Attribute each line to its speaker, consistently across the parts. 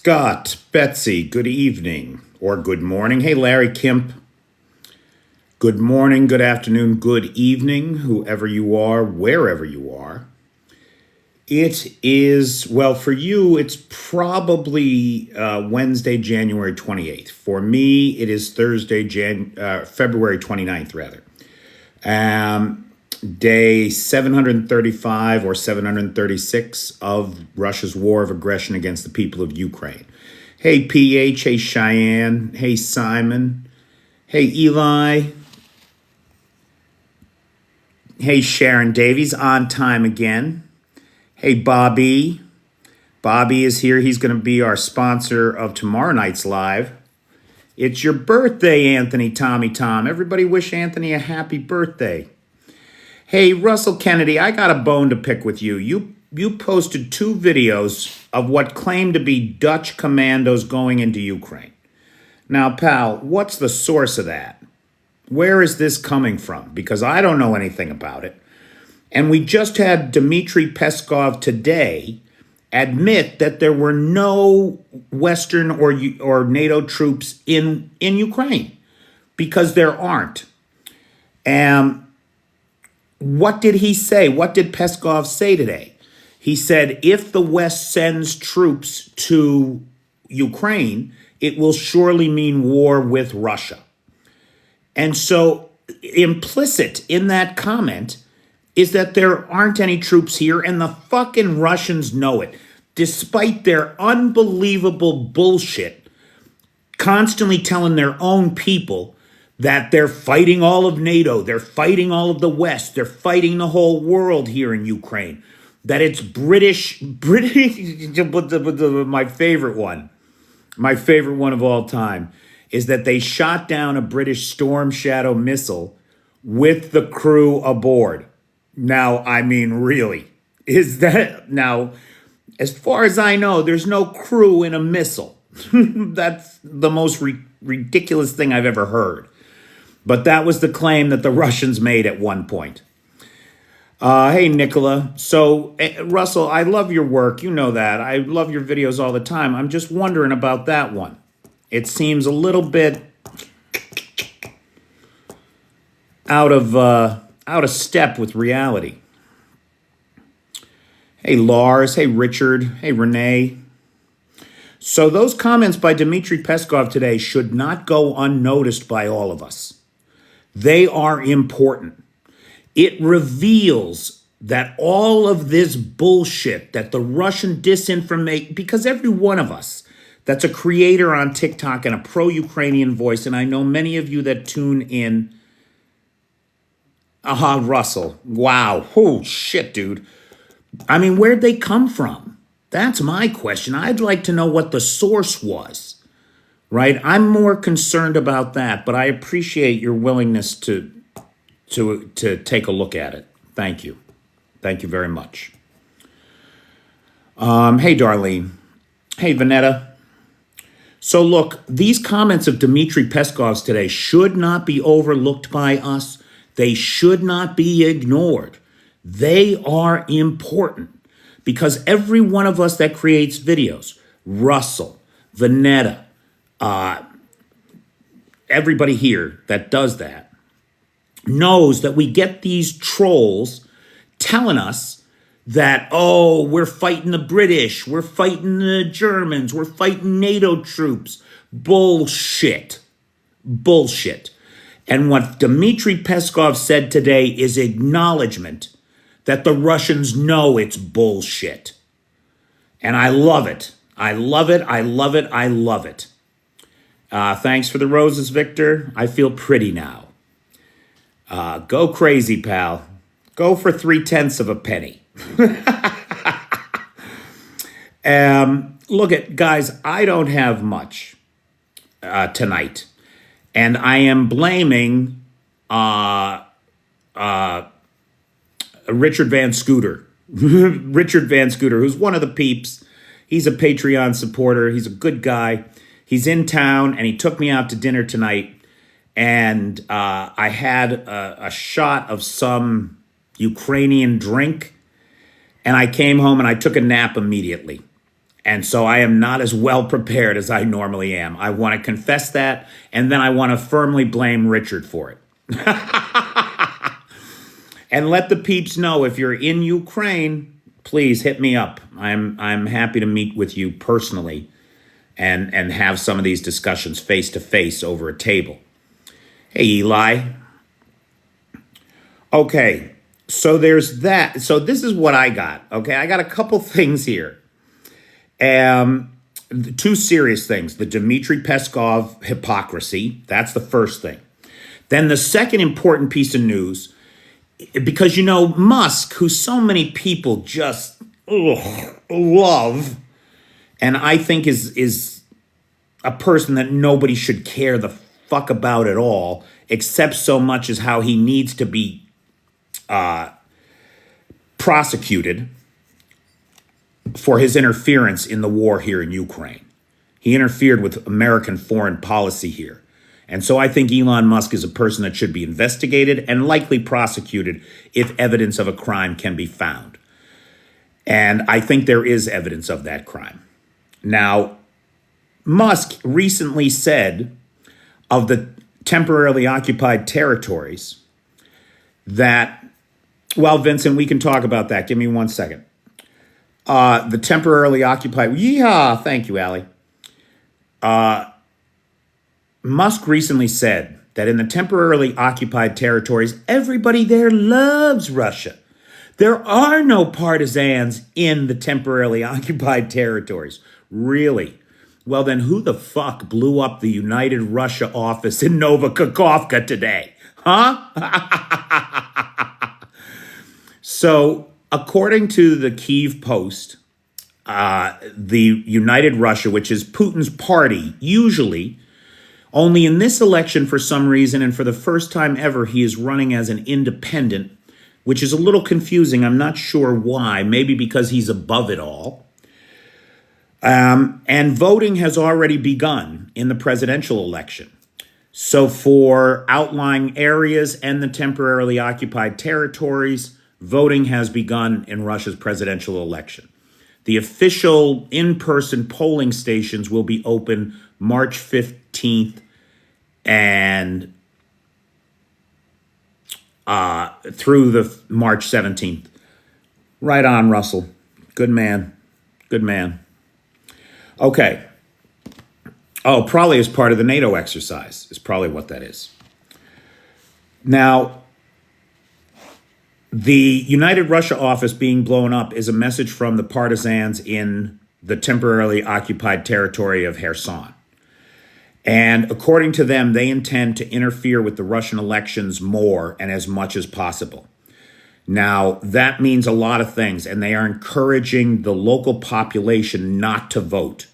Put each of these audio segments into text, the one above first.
Speaker 1: Scott, Betsy, good evening or good morning. Hey, Larry Kemp, good morning, good afternoon, good evening, whoever you are, wherever you are. It is, well, for you, it's probably Wednesday, January 28th. For me, it is Thursday, February 29th, rather. Day 735 or 736 of Russia's war of aggression against the people of Ukraine. Hey, PH. Hey, Cheyenne. Hey, Simon. Hey, Eli. Hey, Sharon Davies, on time again. Hey, Bobby. Bobby is here. He's going to be our sponsor of tomorrow night's live. It's your birthday, Anthony Tommy Tom. Everybody wish Anthony a happy birthday. Hey, Russell Kennedy, I got a bone to pick with you. You posted 2 videos of what claimed to be Dutch commandos going into Ukraine. Now, pal, what's the source of that? Where is this coming from? Because I don't know anything about it. And we just had Dmitry Peskov today admit that there were no Western or NATO troops in Ukraine, because there aren't. What did he say? What did Peskov say today? He said, if the West sends troops to Ukraine, it will surely mean war with Russia. And so implicit in that comment is that there aren't any troops here, and the fucking Russians know it, despite their unbelievable bullshit, constantly telling their own people that they're fighting all of NATO, they're fighting all of the West, they're fighting the whole world here in Ukraine, that it's British, my favorite one of all time, is that they shot down a British Storm Shadow missile with the crew aboard. Now, I mean, really, is that, now, as far as I know, there's no crew in a missile. That's the most ridiculous thing I've ever heard. But that was the claim that the Russians made at one point. Hey, Nicola. So, Russell, I love your work. You know that. I love your videos all the time. I'm just wondering about that one. It seems a little bit out of step with reality. Hey, Lars. Hey, Richard. Hey, Renee. So those comments by Dmitry Peskov today should not go unnoticed by all of us. They are important. It reveals that all of this bullshit, that the Russian disinformation, because every one of us that's a creator on TikTok and a pro-Ukrainian voice, and I know many of you that tune in, Russell, wow, oh shit, dude. I mean, where'd they come from? That's my question. I'd like to know what the source was. Right? I'm more concerned about that, but I appreciate your willingness to take a look at it. Thank you. Thank you very much. Hey, Darlene. Hey, Vanetta. So look, these comments of Dmitry Peskov's today should not be overlooked by us. They should not be ignored. They are important because every one of us that creates videos, Russell, Vanetta, everybody here that does that knows that we get these trolls telling us that, oh, we're fighting the British, we're fighting the Germans, we're fighting NATO troops. Bullshit. Bullshit. And what Dmitry Peskov said today is acknowledgement that the Russians know it's bullshit. And I love it. I love it. I love it. I love it. Thanks for the roses, Victor. I feel pretty now. Go crazy, pal. Go for 3/10 of a penny. Look at, guys, I don't have much tonight. And I am blaming Richard Van Scooter. Richard Van Scooter, who's one of the peeps. He's a Patreon supporter. He's a good guy. He's in town, and he took me out to dinner tonight. And I had a shot of some Ukrainian drink. And I came home, and I took a nap immediately. And so I am not as well prepared as I normally am. I want to confess that, and then I want to firmly blame Richard for it. And let the peeps know, if you're in Ukraine, please hit me up. I'm happy to meet with you personally and have some of these discussions face to face over a table. Hey, Eli. Okay, so there's that. So this is what I got. Okay, I got a couple things here. Two serious things. The Dmitry Peskov hypocrisy. That's the first thing. Then the second important piece of news, because, Musk, who so many people just love, and I think is a person that nobody should care the fuck about at all, except so much as how he needs to be prosecuted for his interference in the war here in Ukraine. He interfered with American foreign policy here. And so I think Elon Musk is a person that should be investigated and likely prosecuted if evidence of a crime can be found. And I think there is evidence of that crime. Now, Musk recently said of the temporarily occupied territories that, well, Vincent, we can talk about that. Give me 1 second. The temporarily occupied, thank you, Allie. Musk recently said that in the temporarily occupied territories, everybody there loves Russia. There are no partisans in the temporarily occupied territories. Really? Well, then who the fuck blew up the United Russia office in Novokakhovka today? Huh? So, according to the Kyiv Post, the United Russia, which is Putin's party, usually, only in this election for some reason, and for the first time ever, he is running as an independent, which is a little confusing. I'm not sure why. Maybe because he's above it all. And voting has already begun in the presidential election. So for outlying areas and the temporarily occupied territories, voting has begun in Russia's presidential election. The official in-person polling stations will be open March 15th and through the March 17th. Right on, Russell. Good man. Good man. Okay. Oh, probably as part of the NATO exercise is probably what that is. Now, the United Russia office being blown up is a message from the partisans in the temporarily occupied territory of Kherson. And according to them, they intend to interfere with the Russian elections more and as much as possible. Now, that means a lot of things, and they are encouraging the local population not to vote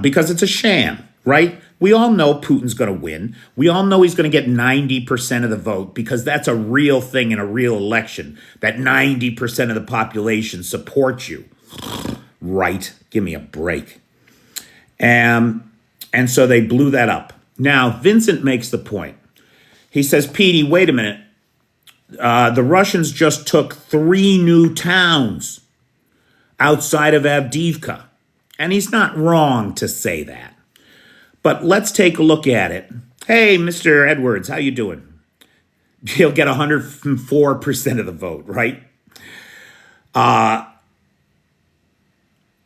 Speaker 1: because it's a sham, right? We all know Putin's going to win. We all know he's going to get 90% of the vote because that's a real thing in a real election, that 90% of the population supports you. Right? Give me a break. And so they blew that up. Now, Vincent makes the point. He says, Petey, wait a minute. The Russians just took 3 new towns outside of Avdiivka. And he's not wrong to say that. But let's take a look at it. Hey, Mr. Edwards, how you doing? He'll get 104% of the vote, right?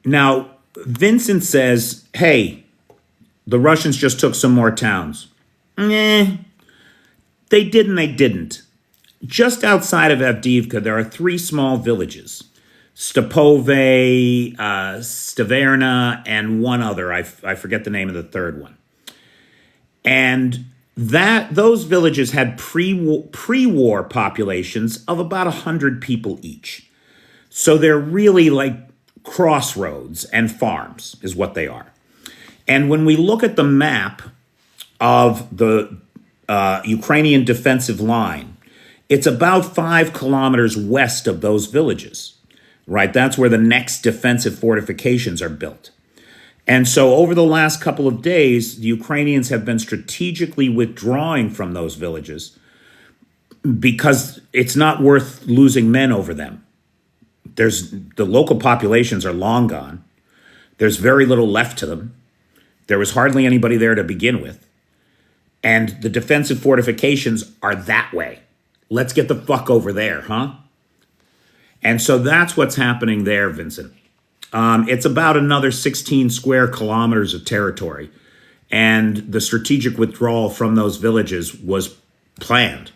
Speaker 1: Now, Vincent says, hey, the Russians just took some more towns. They did and they didn't. Just outside of Avdiivka, there are 3 small villages. Stepove, Staverna, and one other. I forget the name of the third one. And those villages had pre-war populations of about 100 people each. So they're really like crossroads and farms is what they are. And when we look at the map of the Ukrainian defensive line, it's about 5 kilometers west of those villages. Right, that's where the next defensive fortifications are built. And so over the last couple of days, the Ukrainians have been strategically withdrawing from those villages because it's not worth losing men over them. The local populations are long gone. There's very little left to them. There was hardly anybody there to begin with. And the defensive fortifications are that way. Let's get the fuck over there, huh? And so that's what's happening there, Vincent. It's about another 16 square kilometers of territory. And the strategic withdrawal from those villages was planned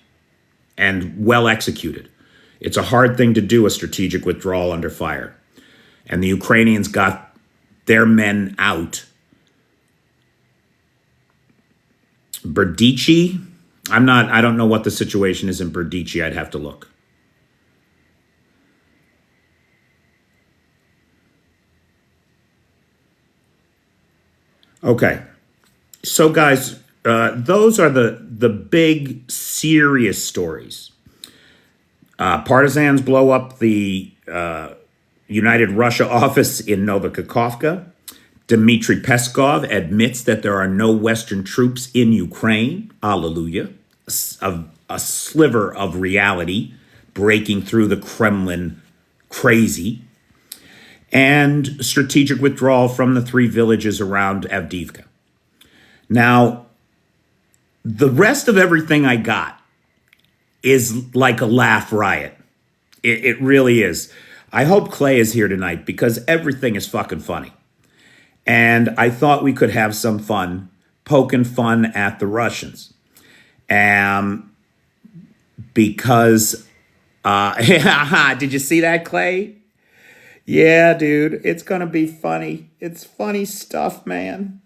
Speaker 1: and well executed. It's a hard thing to do, a strategic withdrawal under fire. And the Ukrainians got their men out. Berdichi, I don't know what the situation is in Berdichi. I'd have to look. Okay. So guys, those are the big serious stories. Partisans blow up the United Russia office in Novokakhovka. Dmitry Peskov admits that there are no Western troops in Ukraine. Hallelujah. A sliver of reality breaking through the Kremlin crazy. And strategic withdrawal from the 3 villages around Avdiivka. Now, the rest of everything I got is like a laugh riot. It really is. I hope Clay is here tonight because everything is fucking funny. And I thought we could have some fun, poking fun at the Russians. Because, did you see that, Clay? Yeah, dude, it's going to be funny. It's funny stuff, man.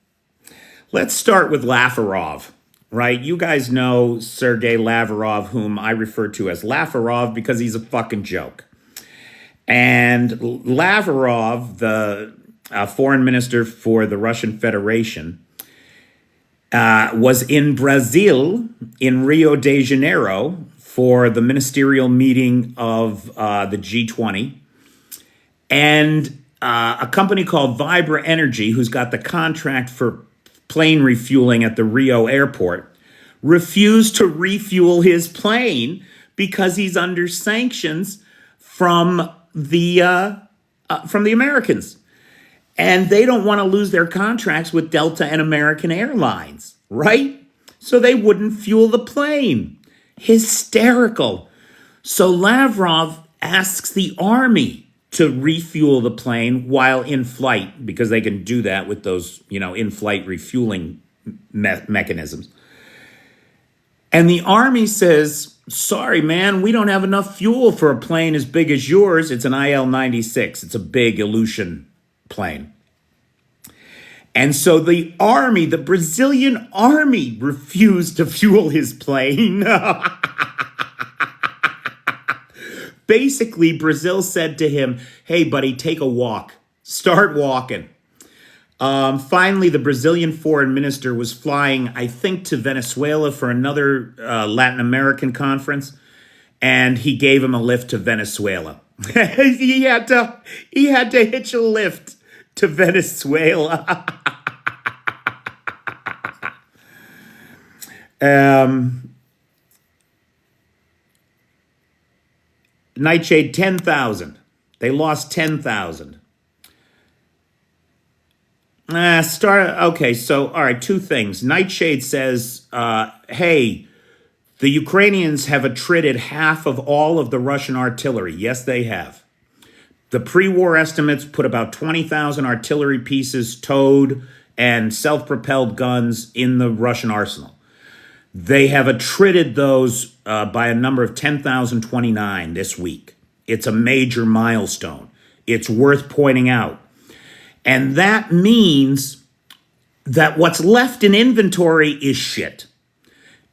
Speaker 1: Let's start with Lavrov, right? You guys know Sergei Lavrov, whom I refer to as Lavrov because he's a fucking joke. And Lavrov, the foreign minister for the Russian Federation, was in Brazil, in Rio de Janeiro, for the ministerial meeting of the G20. And a company called Vibra Energy, who's got the contract for plane refueling at the Rio airport, refused to refuel his plane because he's under sanctions from the Americans. And they don't want to lose their contracts with Delta and American Airlines, right? So they wouldn't fuel the plane. Hysterical. So Lavrov asks the army to refuel the plane while in flight, because they can do that with those, in-flight refueling mechanisms. And the army says, sorry, man, we don't have enough fuel for a plane as big as yours. It's an IL-96. It's a big Ilyushin plane. And so the army, the Brazilian army, refused to fuel his plane. Basically, Brazil said to him, hey, buddy, take a walk. Start walking. Finally, the Brazilian foreign minister was flying, I think, to Venezuela for another Latin American conference, and he gave him a lift to Venezuela. he had to hitch a lift to Venezuela. Nightshade, 10,000. They lost 10,000. Okay, so, all right, 2 things. Nightshade says, hey, the Ukrainians have attrited half of all of the Russian artillery. Yes, they have. The pre-war estimates put about 20,000 artillery pieces, towed, and self-propelled guns in the Russian arsenal. They have attrited those by a number of 10,029 this week. It's a major milestone. It's worth pointing out. And that means that what's left in inventory is shit.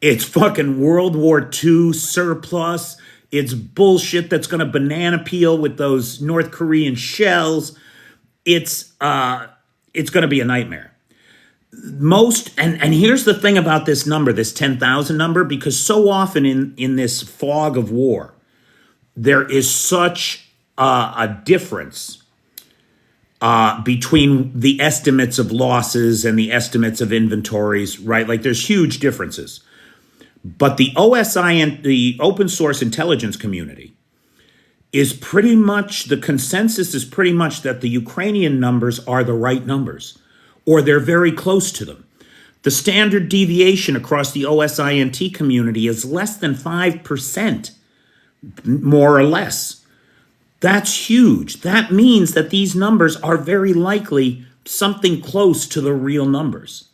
Speaker 1: It's fucking World War II surplus. It's bullshit that's going to banana peel with those North Korean shells. It's going to be a nightmare. And here's the thing about this number, this 10,000 number, because so often in this fog of war, there is such a difference between the estimates of losses and the estimates of inventories, right? Like there's huge differences. But the OSI and the open source intelligence community is pretty much, the consensus is pretty much that the Ukrainian numbers are the right numbers, or they're very close to them. The standard deviation across the OSINT community is less than 5%, more or less. That's huge. That means that these numbers are very likely something close to the real numbers.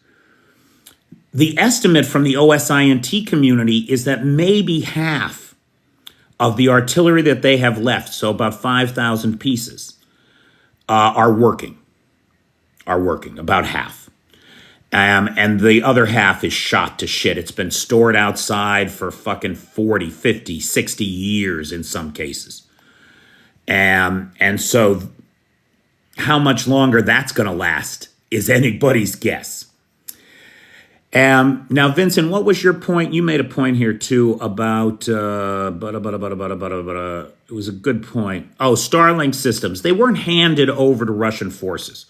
Speaker 1: The estimate from the OSINT community is that maybe half of the artillery that they have left, so about 5,000 pieces, are working, about half. And the other half is shot to shit. It's been stored outside for fucking 40, 50, 60 years in some cases. And so how much longer that's going to last is anybody's guess. Now, Vincent, what was your point? You made a point here too about, it was a good point. Oh, Starlink systems. They weren't handed over to Russian forces.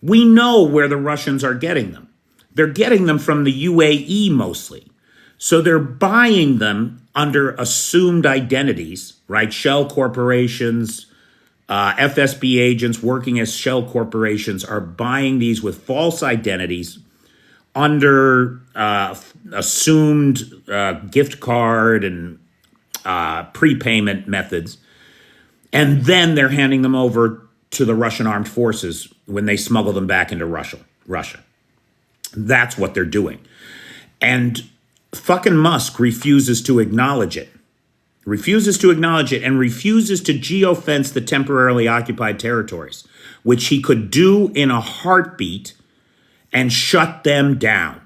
Speaker 1: We know where the Russians are getting them. They're getting them from the UAE mostly. So they're buying them under assumed identities, right? Shell corporations, FSB agents working as shell corporations are buying these with false identities under assumed gift card and prepayment methods. And then they're handing them over to the Russian armed forces when they smuggle them back into Russia. That's what they're doing. And fucking Musk refuses to acknowledge it. And refuses to geofence the temporarily occupied territories, which he could do in a heartbeat and shut them down.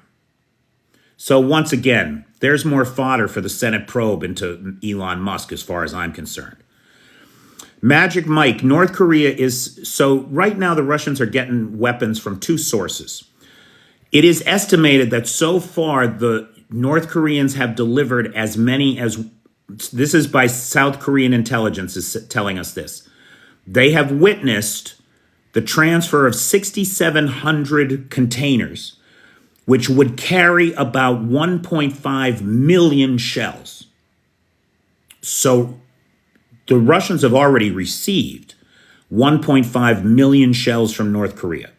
Speaker 1: So once again, there's more fodder for the Senate probe into Elon Musk as far as I'm concerned. Magic Mike, North Korea is, so right now the Russians are getting weapons from two sources. It is estimated that so far the North Koreans have delivered as many as, this is by South Korean intelligence is telling us this. They have witnessed the transfer of 6,700 containers, which would carry about 1.5 million shells. So the Russians have already received 1.5 million shells from North Korea,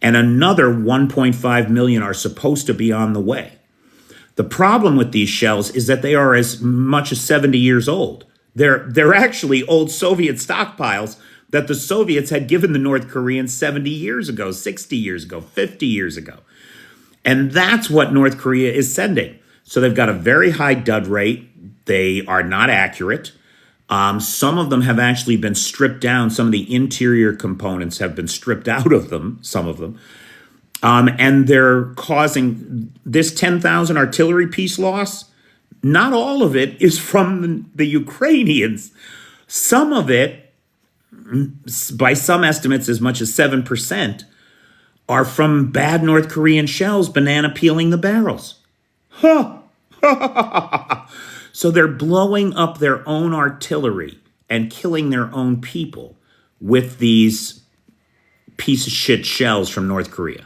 Speaker 1: and another 1.5 million are supposed to be on the way. The problem with these shells is that they are as much as 70 years old. They're actually old Soviet stockpiles that the Soviets had given the North Koreans 70 years ago, 60 years ago, 50 years ago. And that's what North Korea is sending. So they've got a very high dud rate. They are not accurate. Some of them have actually been stripped down. Some of the interior components have been stripped out of them, some of them. And they're causing this 10,000 artillery piece loss. Not all of it is from the Ukrainians. Some of it, by some estimates, as much as 7%, are from bad North Korean shells banana peeling the barrels. Huh. So they're blowing up their own artillery and killing their own people with these piece of shit shells from North Korea.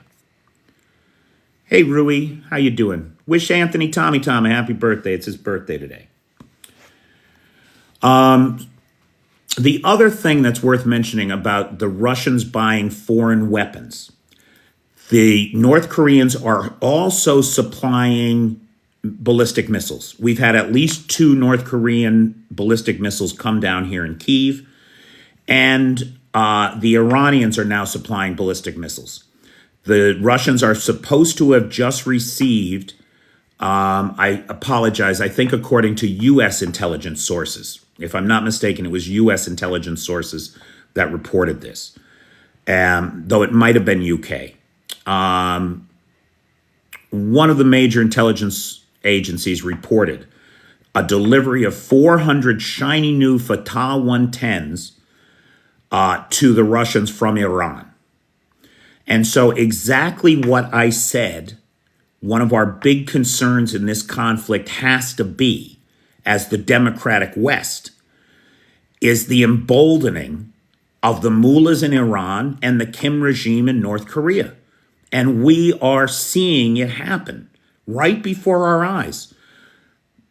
Speaker 1: Hey, Rui, how you doing? Wish Anthony Tommy Tom a happy birthday. It's his birthday today. The other thing that's worth mentioning about the Russians buying foreign weapons, the North Koreans are also supplying ballistic missiles. We've had at least 2 North Korean ballistic missiles come down here in Kyiv, and the Iranians are now supplying ballistic missiles. The Russians are supposed to have just received, I apologize, I think according to U.S. intelligence sources. If I'm not mistaken, it was U.S. intelligence sources that reported this, though it might have been UK. One of the major intelligence agencies reported a delivery of 400 shiny new Fatah 110s to the Russians from Iran. And so exactly what I said, one of our big concerns in this conflict has to be, as the democratic West, is the emboldening of the mullahs in Iran and the Kim regime in North Korea. And we are seeing it happen right before our eyes.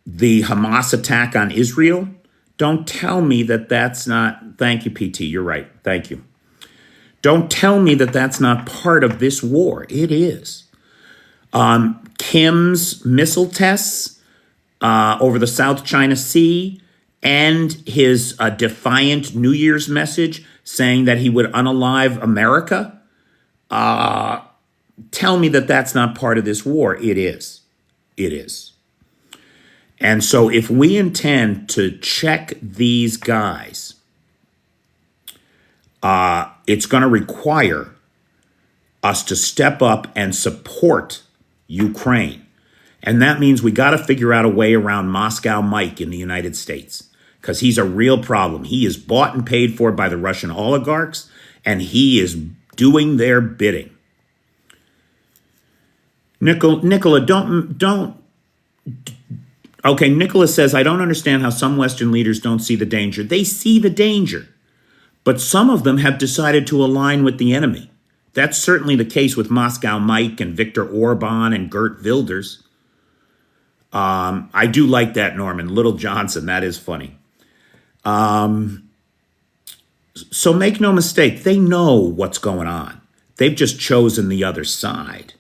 Speaker 1: The Hamas attack on Israel Don't tell me that that's not, thank you, PT, you're right, thank you. Don't tell me that that's not part of this war. It is. Kim's missile tests over the South China Sea and his defiant New Year's message saying that he would unalive America. Tell me that that's not part of this war. It is. It is. And so if we intend to check these guys, it's going to require us to step up and support Ukraine. And that means we got to figure out a way around Moscow Mike in the United States, because he's a real problem. He is bought and paid for by the Russian oligarchs, and he is doing their bidding. Nicola, don't. Okay, Nicola says, I don't understand how some Western leaders don't see the danger. They see the danger, but some of them have decided to align with the enemy. That's certainly the case with Moscow Mike and Viktor Orban and Geert Wilders. I do like that, Norman. Little Johnson, that is funny. So make no mistake, they know what's going on. They've just chosen the other side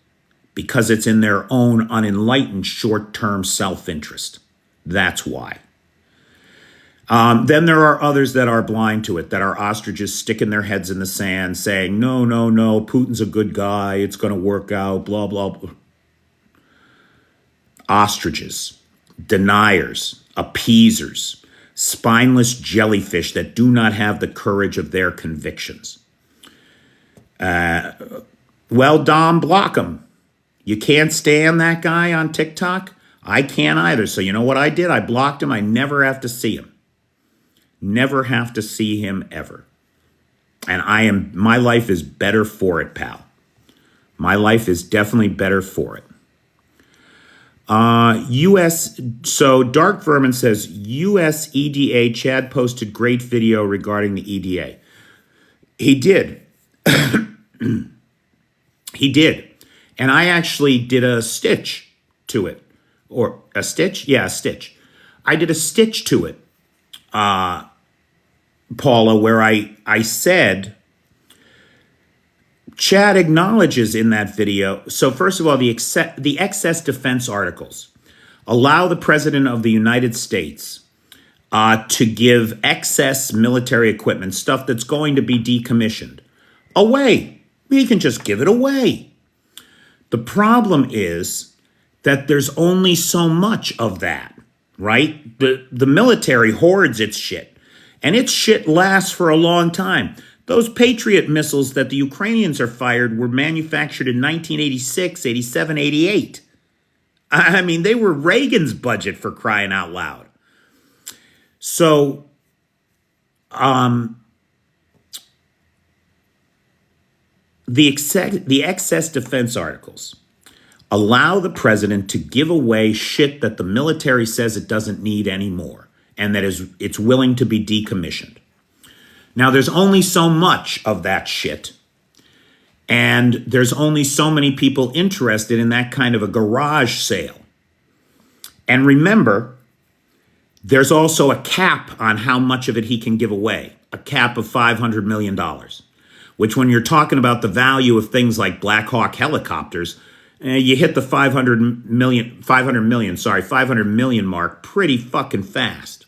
Speaker 1: because it's in their own unenlightened short-term self-interest. That's why. Then there are others that are blind to it, that are ostriches sticking their heads in the sand saying, no, Putin's a good guy, it's going to work out, blah, blah, blah. Ostriches, deniers, appeasers, spineless jellyfish that do not have the courage of their convictions. Well, Dom, block him. You can't stand that guy on TikTok? I can't either. So you know what I did? I blocked him. I never have to see him. Never have to see him ever. And my life is better for it, pal. My life is definitely better for it. So Dark Vermin says, US EDA, Chad posted great video regarding the EDA. He did. He did. And I actually did a stitch to it. Or a stitch? Yeah, a stitch. I did a stitch to it, Paula, where I said, Chad acknowledges in that video. So first of all, the excess defense articles allow the President of the United States to give excess military equipment, stuff that's going to be decommissioned, away. He can just give it away. The problem is that there's only so much of that, right? The military hoards its shit, and its shit lasts for a long time. Those Patriot missiles that the Ukrainians are fired were manufactured in 1986, 87, 88. I mean, they were Reagan's budget, for crying out loud. So, the excess defense articles allow the president to give away shit that the military says it doesn't need anymore, and that it's willing to be decommissioned. Now, there's only so much of that shit, and there's only so many people interested in that kind of a garage sale. And remember, there's also a cap on how much of it he can give away, a cap of $500 million, which when you're talking about the value of things like Black Hawk helicopters, you hit the 500 million mark pretty fucking fast.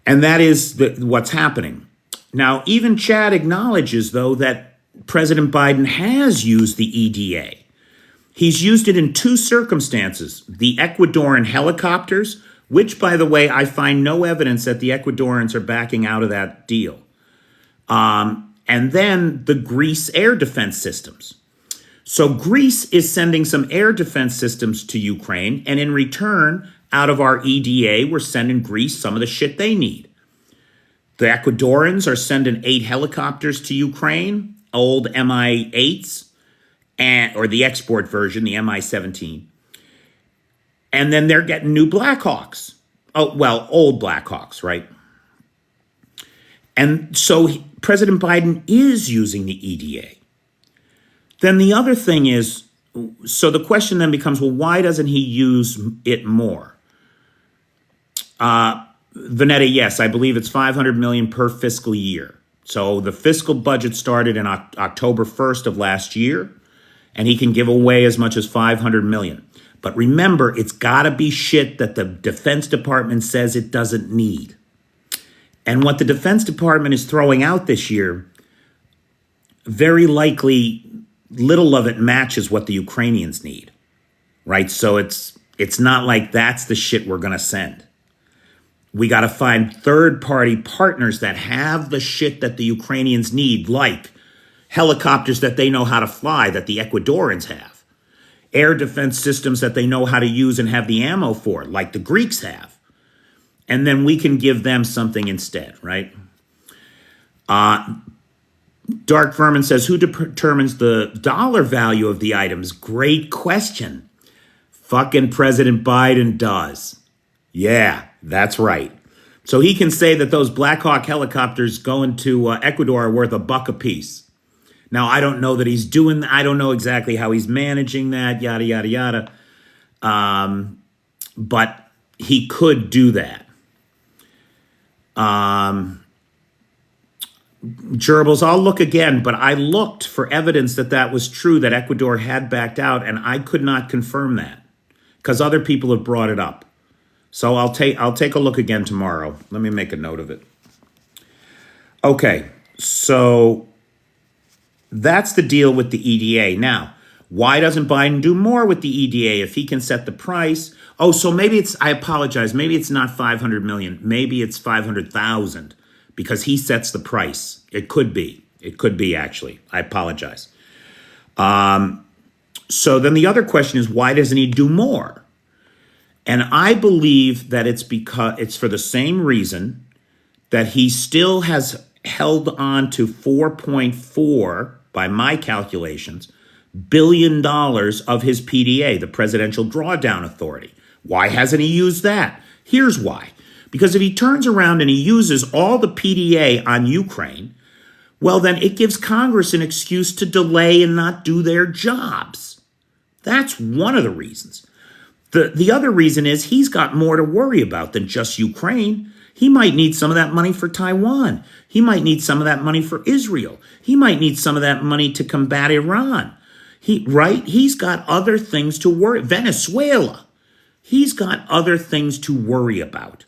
Speaker 1: And that is what's happening. Now, even Chad acknowledges, though, that President Biden has used the EDA. He's used it in two circumstances. The Ecuadorian helicopters, which, by the way, I find no evidence that the Ecuadorians are backing out of that deal. And then the Greece air defense systems. So Greece is sending some air defense systems to Ukraine, and in return, out of our EDA, we're sending Greece some of the shit they need. The Ecuadorians are sending 8 helicopters to Ukraine, old Mi-8s, or the export version, the Mi-17. And then they're getting new Black Hawks. Oh, well, old Black Hawks, right? And so President Biden is using the EDA. Then the other thing is, so the question then becomes, well, why doesn't he use it more? Vanetta, yes, I believe it's 500 million per fiscal year. So the fiscal budget started in October 1st of last year, and he can give away as much as 500 million. But remember, it's got to be shit that the Defense Department says it doesn't need. And what the Defense Department is throwing out this year, very likely little of it matches what the Ukrainians need, right? So it's not like that's the shit we're going to send. We got to find third-party partners that have the shit that the Ukrainians need, like helicopters that they know how to fly that the Ecuadorians have, air defense systems that they know how to use and have the ammo for, like the Greeks have. And then we can give them something instead, right? Dark Vermin says, who determines the dollar value of the items? Great question. Fucking President Biden does. Yeah, that's right. So he can say that those Black Hawk helicopters going to Ecuador are worth $1 a piece. Now, I don't know that he's doing, I don't know exactly how he's managing that, yada, yada, yada. But he could do that. Gerbils, I'll look again, but I looked for evidence that that was true, that Ecuador had backed out, and I could not confirm that because other people have brought it up. So I'll take a look again tomorrow. Let me make a note of it. Okay, so that's the deal with the EDA. Now, why doesn't Biden do more with the EDA if he can set the price? Oh, so maybe it's, I apologize, maybe it's not 500 million, maybe it's 500,000 because he sets the price. It could be actually. I apologize. So then the other question is, why doesn't he do more? And I believe that it's because it's for the same reason that he still has held on to 4.4, by my calculations, $1 billion of his PDA, the Presidential Drawdown Authority. Why hasn't he used that? Here's why. Because if he turns around and he uses all the PDA on Ukraine, well, then it gives Congress an excuse to delay and not do their jobs. That's one of the reasons. The other reason is he's got more to worry about than just Ukraine. He might need some of that money for Taiwan. He might need some of that money for Israel. He might need some of that money to combat Iran. He's got other things to worry. Venezuela. He's got other things to worry about.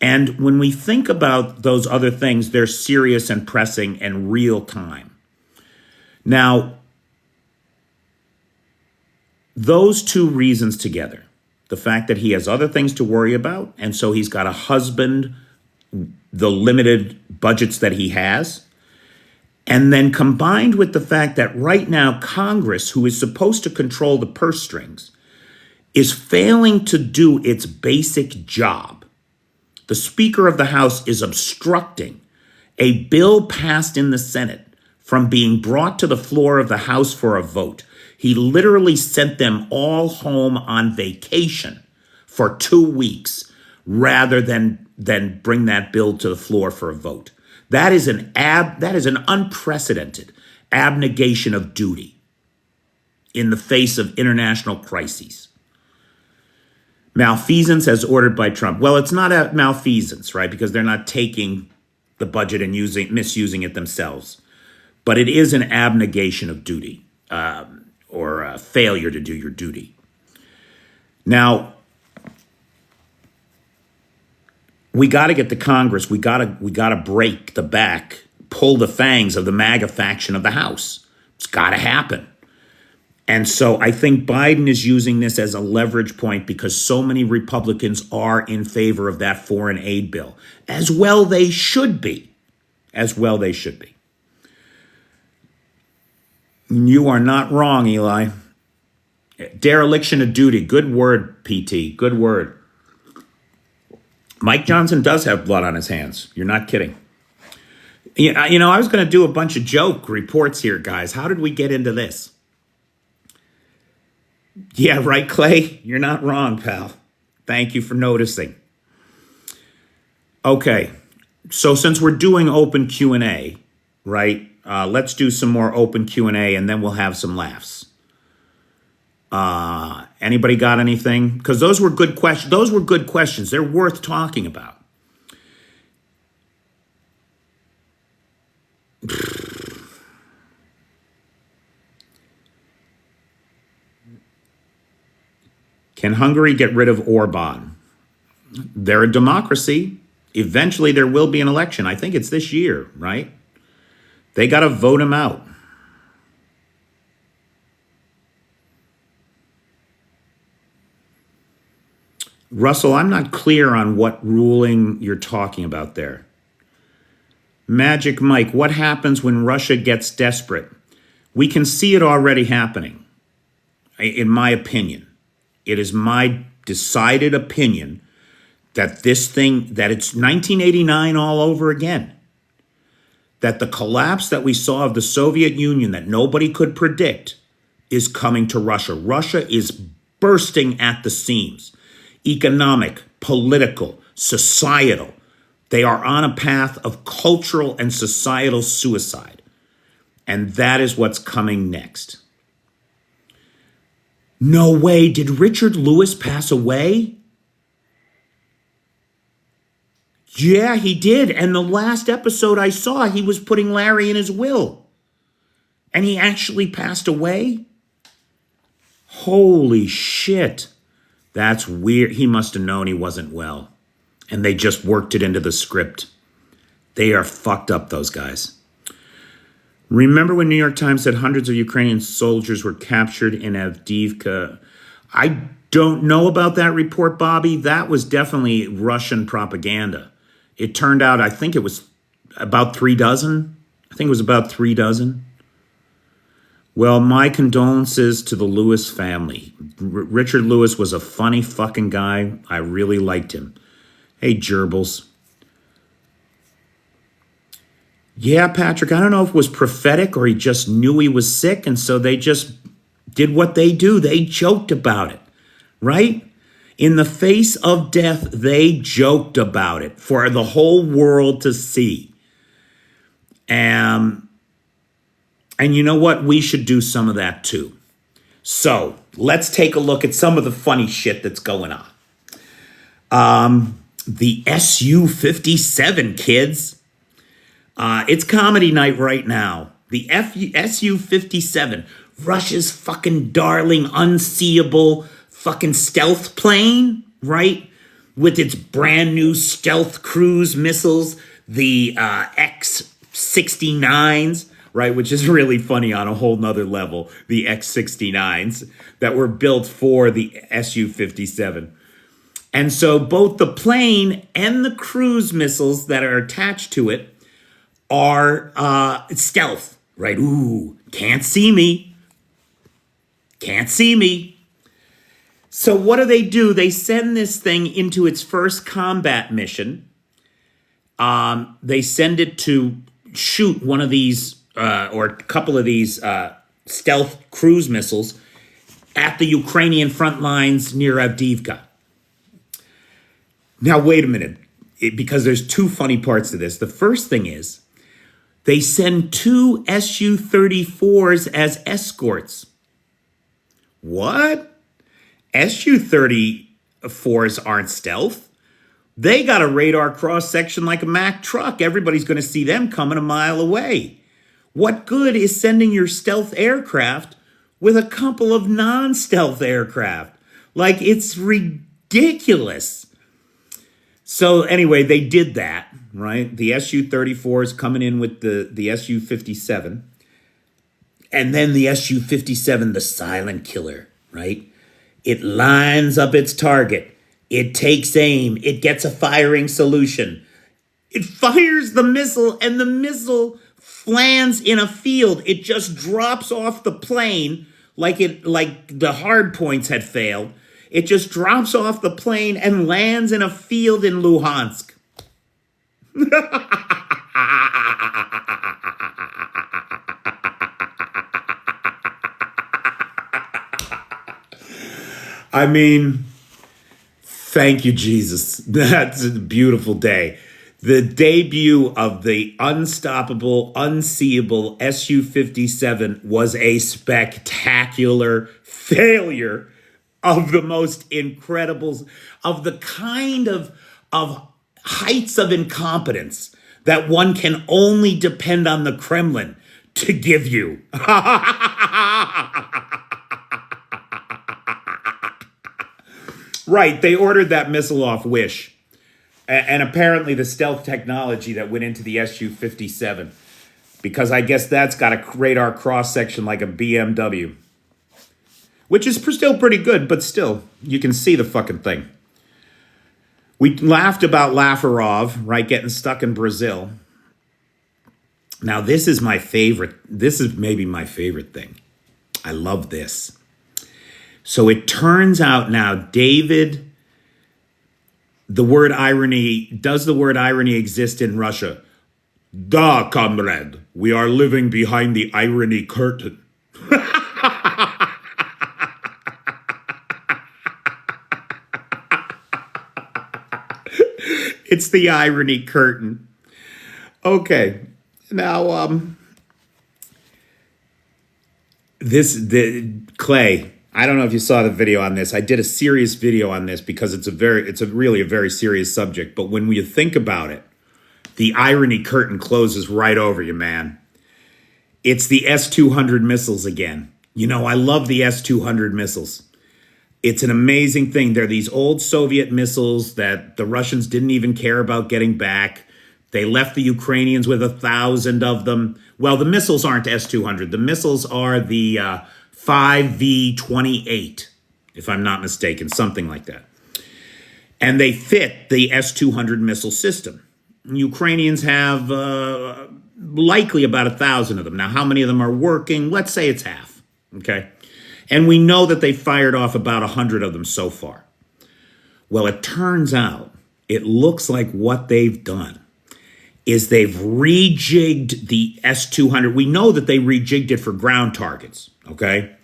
Speaker 1: And when we think about those other things, they're serious and pressing and real time. Now, those two reasons together, the fact that he has other things to worry about, and so he's got to husband the limited budgets that he has, and then combined with the fact that right now Congress, who is supposed to control the purse strings, is failing to do its basic job. The Speaker of the House is obstructing a bill passed in the Senate from being brought to the floor of the House for a vote. He literally sent them all home on vacation for 2 weeks rather than bring that bill to the floor for a vote. That is an unprecedented abnegation of duty in the face of international crises. Malfeasance as ordered by Trump. Well, it's not a malfeasance, right? Because they're not taking the budget and misusing it themselves. But it is an abnegation of duty. Or a failure to do your duty. Now, we got to get the Congress. We got to break the back, pull the fangs of the MAGA faction of the House. It's got to happen. And so I think Biden is using this as a leverage point because so many Republicans are in favor of that foreign aid bill. As well they should be. As well they should be. You are not wrong, Eli. Dereliction of duty. Good word, PT. Good word. Mike Johnson does have blood on his hands. You're not kidding. You know, I was going to do a bunch of joke reports here, guys. How did we get into this? Yeah, right, Clay? You're not wrong, pal. Thank you for noticing. Okay. So since we're doing open Q&A, right? Let's do some more open Q&A and then we'll have some laughs. Anybody got anything? Because those were good questions. Those were good questions. They're worth talking about. Can Hungary get rid of Orban? They're a democracy. Eventually there will be an election. I think it's this year, right? They got to vote him out. Russell, I'm not clear on what ruling you're talking about there. Magic Mike, what happens when Russia gets desperate? We can see it already happening, in my opinion. It is my decided opinion that this thing, that it's 1989 all over again. That the collapse that we saw of the Soviet Union that nobody could predict is coming to Russia. Russia is bursting at the seams. Economic, political, societal. They are on a path of cultural and societal suicide. And that is what's coming next. No way. Did Richard Lewis pass away? Yeah, he did. And the last episode I saw, he was putting Larry in his will. And he actually passed away? Holy shit. That's weird. He must have known he wasn't well. And they just worked it into the script. They are fucked up, those guys. Remember when New York Times said hundreds of Ukrainian soldiers were captured in Avdiivka? I don't know about that report, Bobby. That was definitely Russian propaganda. It turned out, I think it was about 3 dozen. I think it was about 3 dozen. Well, my condolences to the Lewis family. Richard Lewis was a funny fucking guy. I really liked him. Hey, gerbils. Yeah, Patrick, I don't know if it was prophetic or he just knew he was sick, and so they just did what they do. They joked about it, right? In the face of death, they joked about it for the whole world to see. And you know what? We should do some of that too. So let's take a look at some of the funny shit that's going on. The Su-57, kids. It's comedy night right now. The Su-57, Russia's fucking darling, unseeable fucking stealth plane, right? With its brand new stealth cruise missiles, the X-69s, right? Which is really funny on a whole nother level. The X-69s that were built for the Su-57. And so both the plane and the cruise missiles that are attached to it are stealth, right? Ooh, can't see me. Can't see me. So what do? They send this thing into its first combat mission. They send it to shoot one of these, or a couple of these stealth cruise missiles at the Ukrainian front lines near Avdiivka. Now, wait a minute, because there's 2 funny parts to this. The first thing is, they send 2 Su-34s as escorts. What? Su-34s aren't stealth. They got a radar cross-section like a Mack truck. Everybody's going to see them coming a mile away. What good is sending your stealth aircraft with a couple of non-stealth aircraft? Like, it's ridiculous. So anyway, they did that, right? The Su-34 is coming in with the Su-57. And then the Su-57, the silent killer, right? It lines up its target. It takes aim. It gets a firing solution. It fires the missile, and the missile lands in a field. It just drops off the plane like the hard points had failed. It just drops off the plane and lands in a field in Luhansk. I mean, thank you, Jesus. That's a beautiful day. The debut of the unstoppable, unseeable Su-57 was a spectacular failure of the most incredible, of the kind of heights of incompetence that one can only depend on the Kremlin to give you. Right, they ordered that missile off Wish. And apparently the stealth technology that went into the Su-57. Because I guess that's got a radar cross-section like a BMW. Which is still pretty good, but still, you can see the fucking thing. We laughed about Lafarov, right, getting stuck in Brazil. Now, this is my favorite. This is maybe my favorite thing. I love this. So it turns out now, David, does the word irony exist in Russia? Da, comrade, we are living behind the irony curtain. It's the irony curtain. Okay. Now, Clay, I don't know if you saw the video on this. I did a serious video on this because it's really a very serious subject. But when you think about it, the irony curtain closes right over you, man. It's the S-200 missiles again. You know, I love the S-200 missiles. It's an amazing thing. They're these old Soviet missiles that the Russians didn't even care about getting back. They left the Ukrainians with 1,000 of them. Well, the missiles aren't S-200. The missiles are the 5V-28, if I'm not mistaken, something like that. And they fit the S-200 missile system. Ukrainians have likely about 1,000 of them. Now, how many of them are working? Let's say it's half, okay? And we know that they fired off about 100 of them so far. Well, it turns out, it looks like what they've done is they've rejigged the S-200. We know that they rejigged it for ground targets, okay?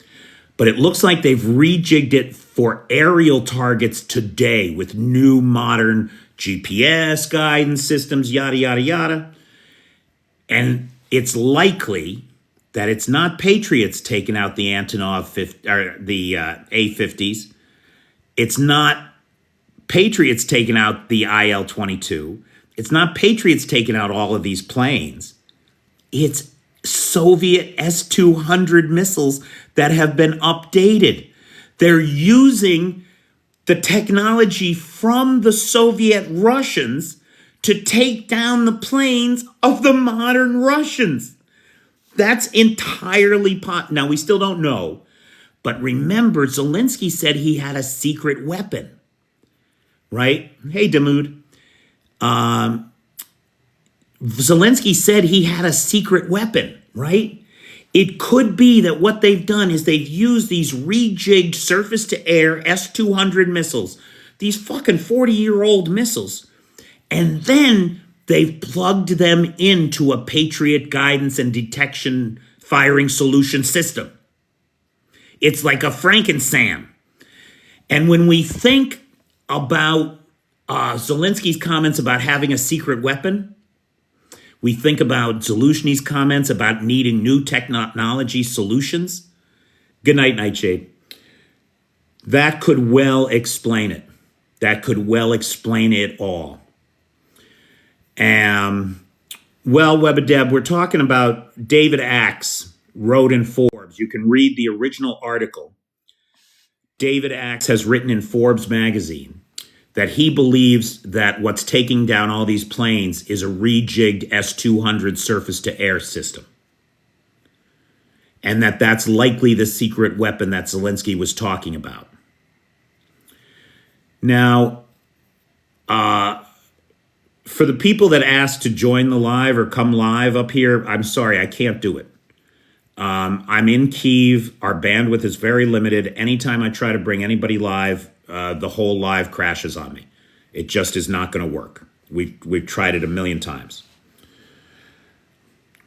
Speaker 1: But it looks like they've rejigged it for aerial targets today with new modern GPS guidance systems, yada, yada, yada. And it's likely that it's not Patriots taking out the Antonov the A-50s. It's not Patriots taking out the IL-22. It's not Patriots taking out all of these planes. It's Soviet S-200 missiles that have been updated. They're using the technology from the Soviet Russians to take down the planes of the modern Russians. That's entirely Now, we still don't know. But remember, Zelensky said he had a secret weapon. Right? Hey, Damoud. Zelensky said he had a secret weapon, right? It could be that what they've done is they've used these rejigged surface-to-air S-200 missiles, these fucking 40-year-old missiles, and then they've plugged them into a Patriot guidance and detection firing solution system. It's like a Frankenstein. And when we think about Zelensky's comments about having a secret weapon, we think about Zelensky's comments about needing new technology solutions. Good night, Nightshade. That could well explain it. That could well explain it all. Well, Webadeb, we're talking about David Axe wrote in Forbes. You can read the original article. David Axe has written in Forbes magazine that he believes that what's taking down all these planes is a rejigged S-200 surface-to-air system. And that's likely the secret weapon that Zelensky was talking about. Now, for the people that asked to join the live or come live up here, I'm sorry, I can't do it. I'm in Kyiv. Our bandwidth is very limited. Anytime I try to bring anybody live, the whole live crashes on me. It just is not going to work. We've tried it a million times.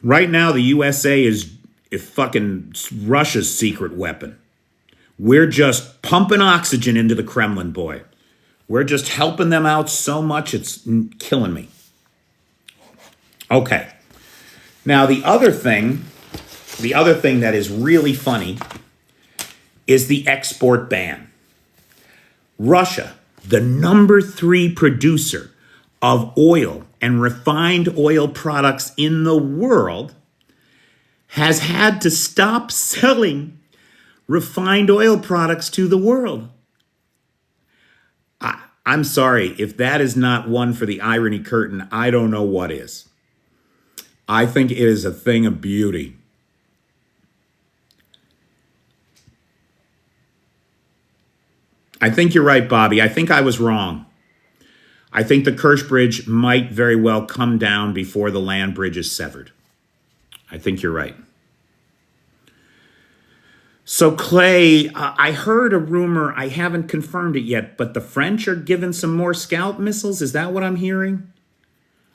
Speaker 1: Right now, the USA is fucking Russia's secret weapon. We're just pumping oxygen into the Kremlin, boy. We're just helping them out so much, it's killing me. Okay. Now, the other thing that is really funny is the export ban. Russia, the number 3 producer of oil and refined oil products in the world, has had to stop selling refined oil products to the world. I'm sorry, if that is not one for the irony curtain, I don't know what is. I think it is a thing of beauty. I think you're right, Bobby. I think I was wrong. I think the Kersh Bridge might very well come down before the land bridge is severed. I think you're right. So Clay, I heard a rumor, I haven't confirmed it yet, but the French are giving some more Scalp missiles. Is that what I'm hearing?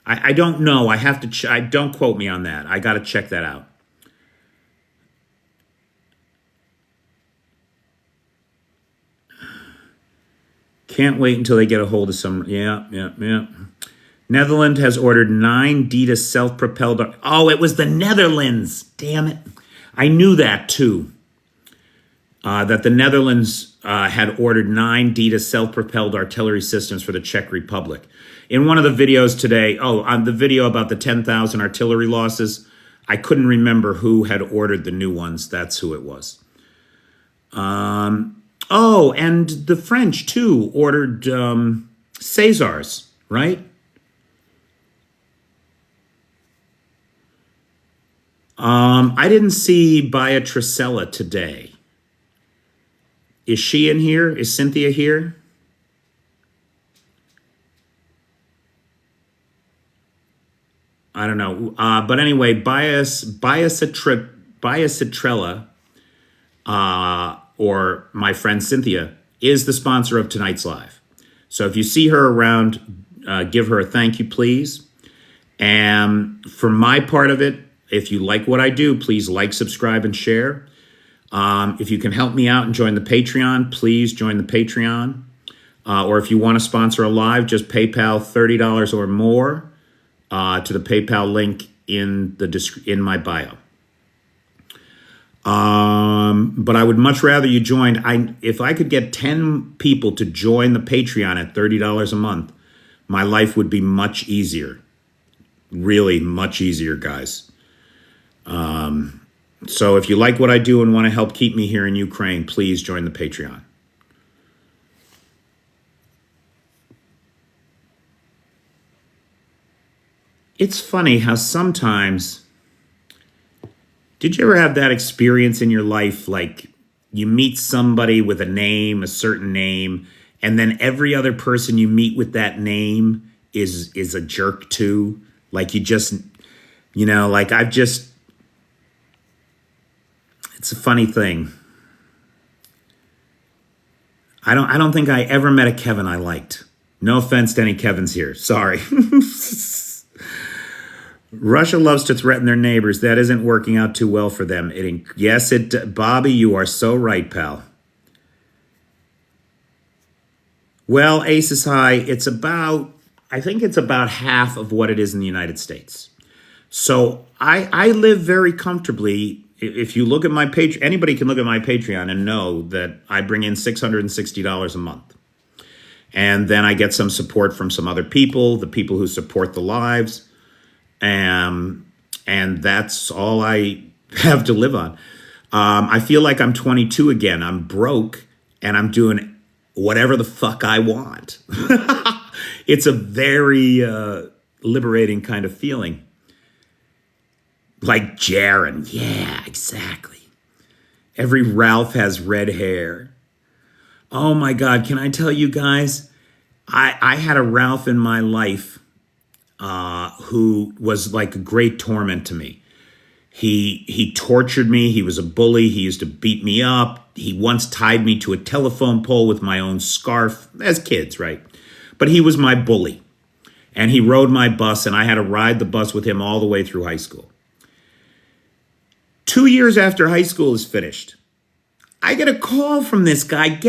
Speaker 1: I don't know. I have to, don't quote me on that. I got to check that out. Can't wait until they get a hold of some, yeah. Netherlands has ordered 9 DITA self-propelled, oh, it was the Netherlands, damn it. I knew that too. That the Netherlands had ordered 9 DITA self-propelled artillery systems for the Czech Republic. In one of the videos today, on the video about the 10,000 artillery losses, I couldn't remember who had ordered the new ones. That's who it was. Oh, and the French, too, ordered Caesars, right? I didn't see Beatricella today. Is she in here? Is Cynthia here? I don't know. But anyway, Beatricella, or my friend Cynthia, is the sponsor of tonight's live. So if you see her around, give her a thank you, please. And for my part of it, if you like what I do, please like, subscribe, and share. If you can help me out and join the Patreon, please join the Patreon. Or if you want to sponsor a live, just PayPal $30 or more to the PayPal link in my bio. But I would much rather you join. If I could get 10 people to join the Patreon at $30 a month, my life would be much easier. Really much easier, guys. So if you like what I do and want to help keep me here in Ukraine, please join the Patreon. It's funny how sometimes, did you ever have that experience in your life, like you meet somebody with a name, a certain name, and then every other person you meet with that name is a jerk too? Like you just, like it's a funny thing. I don't think I ever met a Kevin I liked. No offense to any Kevins here. Sorry. Russia loves to threaten their neighbors. That isn't working out too well for them. Bobby, you are so right, pal. Well, Ace is high. I think it's about half of what it is in the United States. So I live very comfortably. If you look at my page, anybody can look at my Patreon and know that I bring in $660 a month. And then I get some support from some other people, the people who support the lives. And that's all I have to live on. I feel like I'm 22 again. I'm broke and I'm doing whatever the fuck I want. It's a very liberating kind of feeling. Like Jaron. Yeah, exactly. Every Ralph has red hair. Oh my God, can I tell you guys? I had a Ralph in my life who was like a great torment to me. He tortured me. He was a bully. He used to beat me up. He once tied me to a telephone pole with my own scarf, as kids, right? But he was my bully. And he rode my bus, and I had to ride the bus with him all the way through high school. 2 years after high school is finished, I get a call from this guy.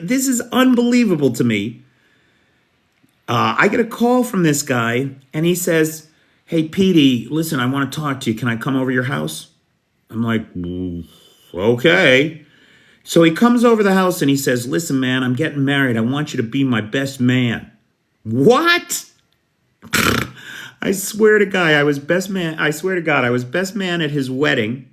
Speaker 1: This is unbelievable to me. I get a call from this guy, and he says, "Hey, Petey, listen, I want to talk to you. Can I come over your house?" I'm like, okay. So he comes over the house, and he says, "Listen, man, I'm getting married. I want you to be my best man." What? I swear to God, I was best man. I swear to God, I was best man at his wedding.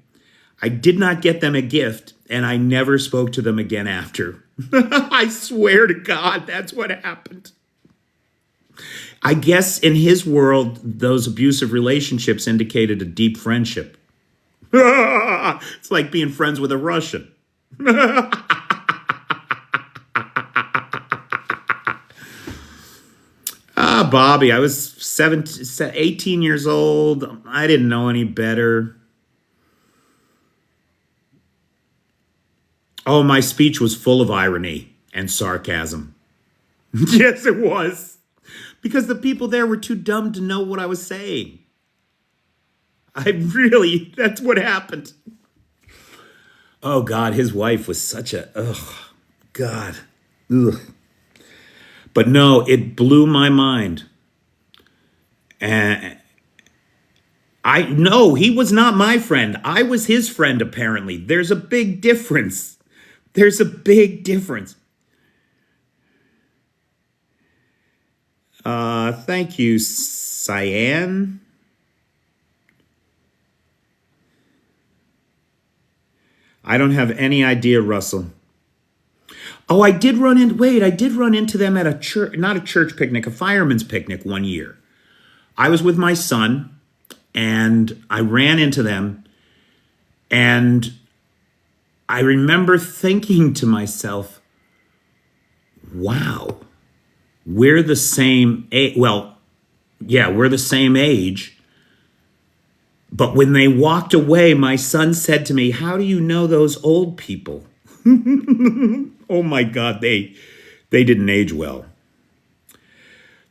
Speaker 1: I did not get them a gift, and I never spoke to them again after. I swear to God, that's what happened. I guess in his world, those abusive relationships indicated a deep friendship. It's like being friends with a Russian. Bobby, I was 18 years old. I didn't know any better. Oh, my speech was full of irony and sarcasm. Yes, it was. Because the people there were too dumb to know what I was saying. That's what happened. Oh, God, his wife was such a, God. Ugh. But no, it blew my mind. And no, he was not my friend. I was his friend, apparently. There's a big difference. There's a big difference. Thank you, Cyan. I don't have any idea, Russell. Oh, I did run into them at a church, not a church picnic, a fireman's picnic one year. I was with my son, and I ran into them, and I remember thinking to myself, wow, we're the same age. Well, yeah, we're the same age. But when they walked away, my son said to me, how do you know those old people? Oh my God, they didn't age well.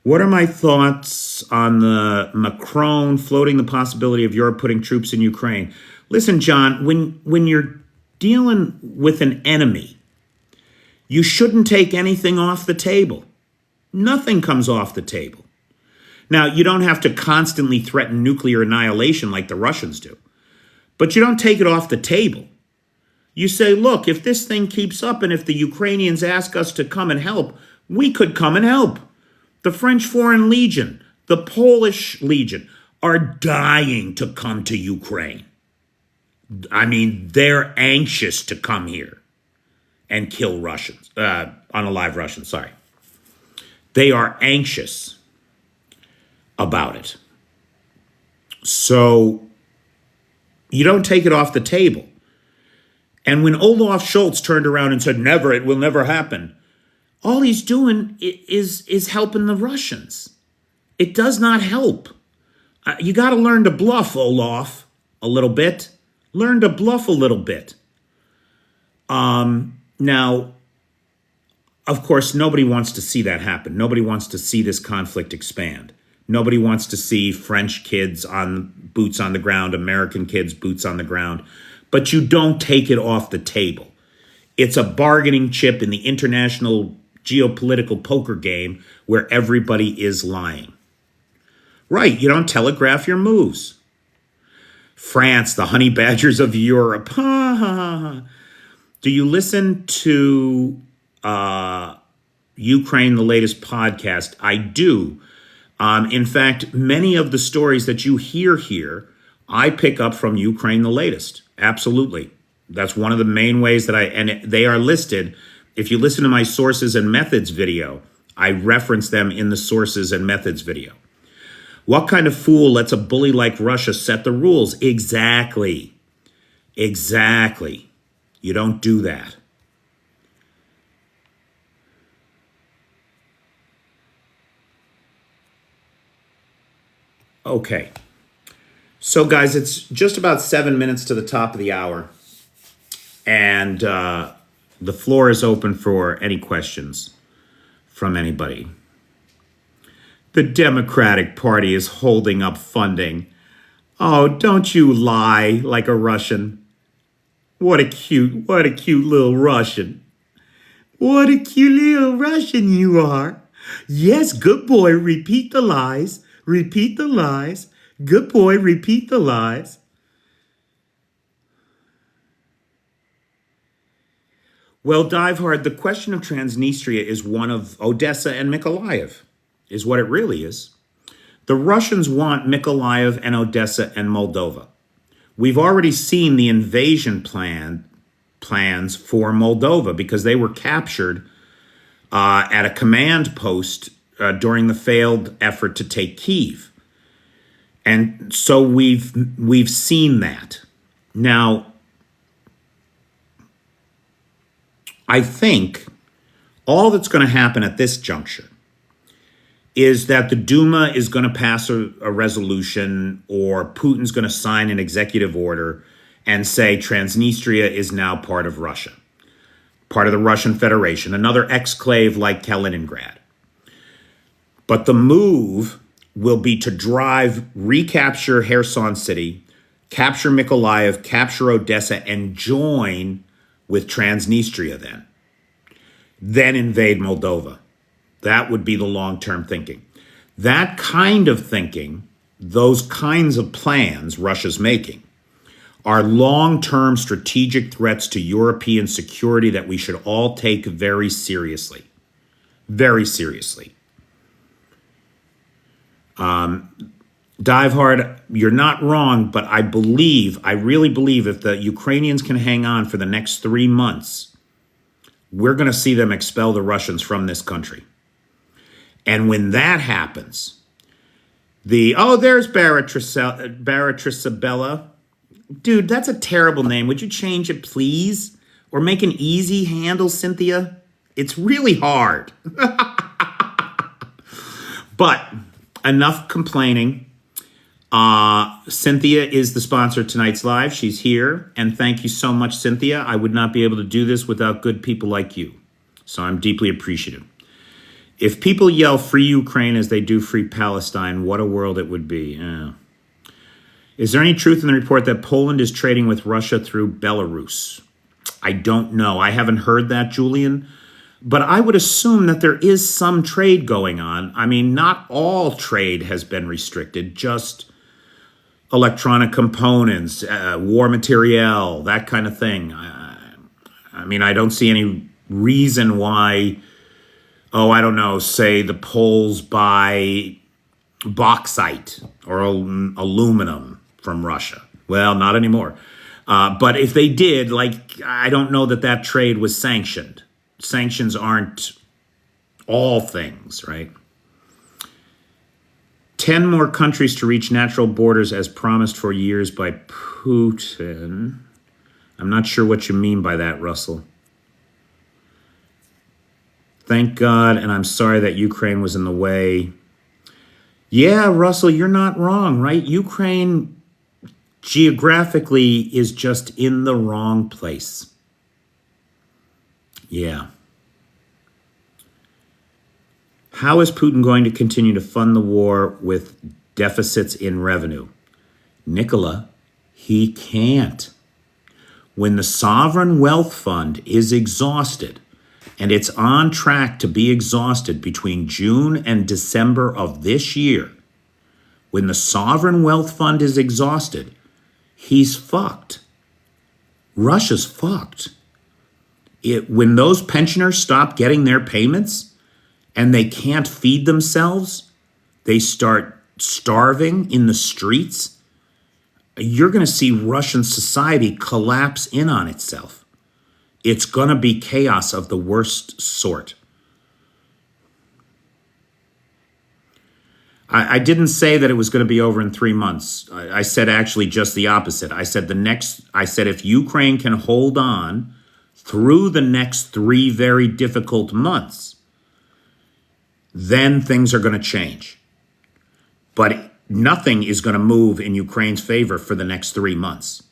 Speaker 1: What are my thoughts on the Macron floating the possibility of Europe putting troops in Ukraine? Listen, John, when you're dealing with an enemy, you shouldn't take anything off the table. Nothing comes off the table. Now, you don't have to constantly threaten nuclear annihilation like the Russians do, but you don't take it off the table. You say, look, if this thing keeps up and if the Ukrainians ask us to come and help, we could come and help. The French Foreign Legion, the Polish Legion are dying to come to Ukraine. I mean, they're anxious to come here and kill Russians, unalive Russians, sorry. They are anxious about it. So you don't take it off the table. And when Olaf Scholz turned around and said, never, it will never happen, all he's doing is helping the Russians. It does not help. You got to learn to bluff, Olaf, a little bit. Learn to bluff a little bit. Now, of course, nobody wants to see that happen. Nobody wants to see this conflict expand. Nobody wants to see French kids on boots on the ground, American kids boots on the ground. But you don't take it off the table. It's a bargaining chip in the international geopolitical poker game where everybody is lying. Right, you don't telegraph your moves. France, the honey badgers of Europe. Do you listen to Ukraine, the latest podcast? I do. In fact, many of the stories that you hear here, I pick up from Ukraine, the latest. Absolutely. That's one of the main ways that and they are listed. If you listen to my sources and methods video, I reference them in the sources and methods video. What kind of fool lets a bully like Russia set the rules? Exactly. Exactly. You don't do that. Okay. So, guys, it's just about 7 minutes to the top of the hour. And the floor is open for any questions from anybody. The Democratic Party is holding up funding. Oh, don't you lie like a Russian. What a cute little Russian. What a cute little Russian you are. Yes, good boy, repeat the lies. Repeat the lies. Good boy, repeat the lies. Well, Dive Hard, the question of Transnistria is one of Odessa and Mykolaiv, is what it really is. The Russians want Mykolaiv and Odessa and Moldova. We've already seen the invasion plans plans for Moldova because they were captured at a command post during the failed effort to take Kyiv. And so we've seen that. Now, I think all that's going to happen at this juncture is that the Duma is going to pass a resolution, or Putin's going to sign an executive order and say Transnistria is now part of Russia, part of the Russian Federation, another exclave like Kaliningrad. But the move will be to recapture Kherson City, capture Mykolaiv, capture Odessa, and join with Transnistria then invade Moldova. That would be the long-term thinking. That kind of thinking, those kinds of plans Russia's making, are long-term strategic threats to European security that we should all take very seriously. Very seriously. Dive Hard, you're not wrong, but I really believe if the Ukrainians can hang on for the next 3 months, we're going to see them expel the Russians from this country. And when that happens, there's Baratrisabella. Dude, that's a terrible name. Would you change it, please? Or make an easy handle, Cynthia? It's really hard. But enough complaining. Cynthia is the sponsor of tonight's live. She's here. And thank you so much, Cynthia. I would not be able to do this without good people like you. So I'm deeply appreciative. If people yell free Ukraine as they do free Palestine, what a world it would be. Yeah. Is there any truth in the report that Poland is trading with Russia through Belarus? I don't know. I haven't heard that, Julian. But I would assume that there is some trade going on. I mean, not all trade has been restricted, just electronic components, war materiel, that kind of thing. I mean, I don't see any reason why, say the Poles buy bauxite or aluminum from Russia. Well, not anymore. But if they did, I don't know that trade was sanctioned. Sanctions aren't all things, right? 10 more countries to reach natural borders as promised for years by Putin. I'm not sure what you mean by that, Russell. Thank God, and I'm sorry that Ukraine was in the way. Yeah, Russell, you're not wrong, right? Ukraine geographically is just in the wrong place. Yeah. How is Putin going to continue to fund the war with deficits in revenue? Nicola, he can't. When the sovereign wealth fund is exhausted, and it's on track to be exhausted between June and December of this year, when the sovereign wealth fund is exhausted, he's fucked. Russia's fucked. When those pensioners stop getting their payments and they can't feed themselves, they start starving in the streets, you're going to see Russian society collapse in on itself. It's going to be chaos of the worst sort. I didn't say that it was going to be over in 3 months. I said actually just the opposite. I said if Ukraine can hold on through the next 3 very difficult months, then things are going to change. But nothing is going to move in Ukraine's favor for the next 3 months.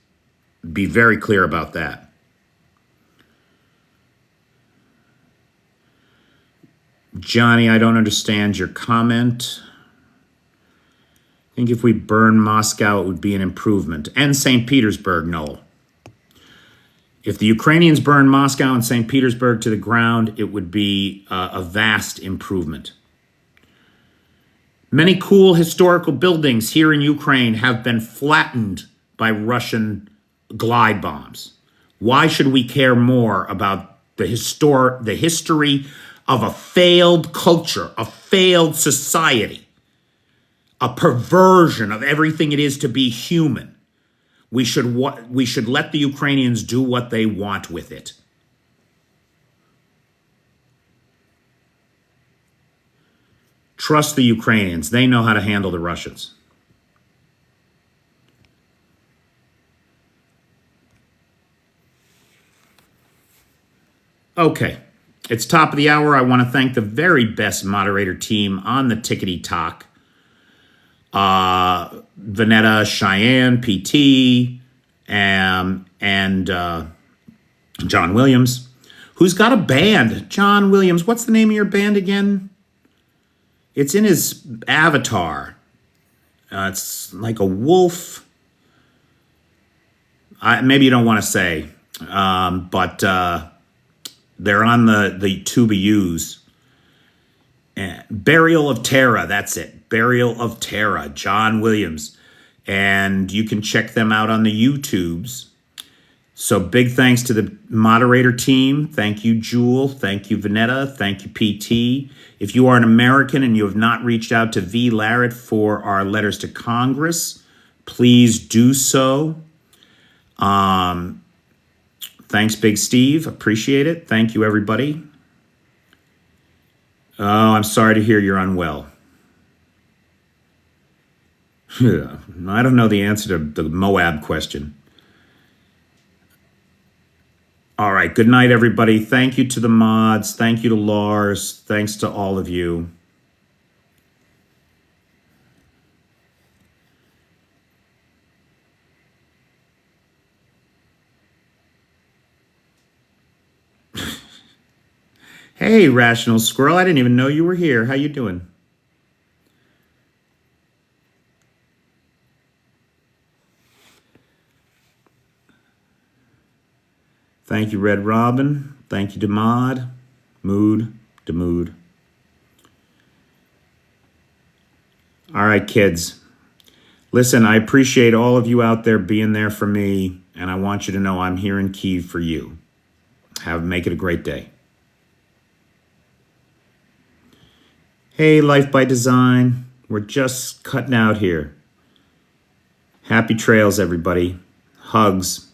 Speaker 1: Be very clear about that. Johnny, I don't understand your comment. I think if we burn Moscow, it would be an improvement. And St. Petersburg, Noel. If the Ukrainians burn Moscow and St. Petersburg to the ground, it would be a vast improvement. Many cool historical buildings here in Ukraine have been flattened by Russian glide bombs. Why should we care more about the history of a failed culture, a failed society, a perversion of everything it is to be human? We should let the Ukrainians do what they want with it. Trust the Ukrainians. They know how to handle the Russians. Okay, it's top of the hour. I want to thank the very best moderator team on the Tickety Talk. Vanetta, Cheyenne, PT, and John Williams, who's got a band. John Williams, what's the name of your band again? It's in his avatar. It's like a wolf. Maybe you don't want to say, but they're on the Tuba U's. Burial of Terra, that's it. Burial of Terra, John Williams. And you can check them out on the YouTubes. So big thanks to the moderator team. Thank you, Jewel. Thank you, Vanetta. Thank you, PT. If you are an American and you have not reached out to V. Larrett for our letters to Congress, please do so. Thanks, Big Steve. Appreciate it. Thank you, everybody. Oh, I'm sorry to hear you're unwell. I don't know the answer to the Moab question. All right. Good night, everybody. Thank you to the mods. Thank you to Lars. Thanks to all of you. Hey, Rational Squirrel. I didn't even know you were here. How you doing? Thank you, Red Robin. Thank you, Demod. Mood. All right, kids. Listen, I appreciate all of you out there being there for me, and I want you to know I'm here in Kyiv for you. Make it a great day. Hey, Life by Design. We're just cutting out here. Happy trails, everybody. Hugs.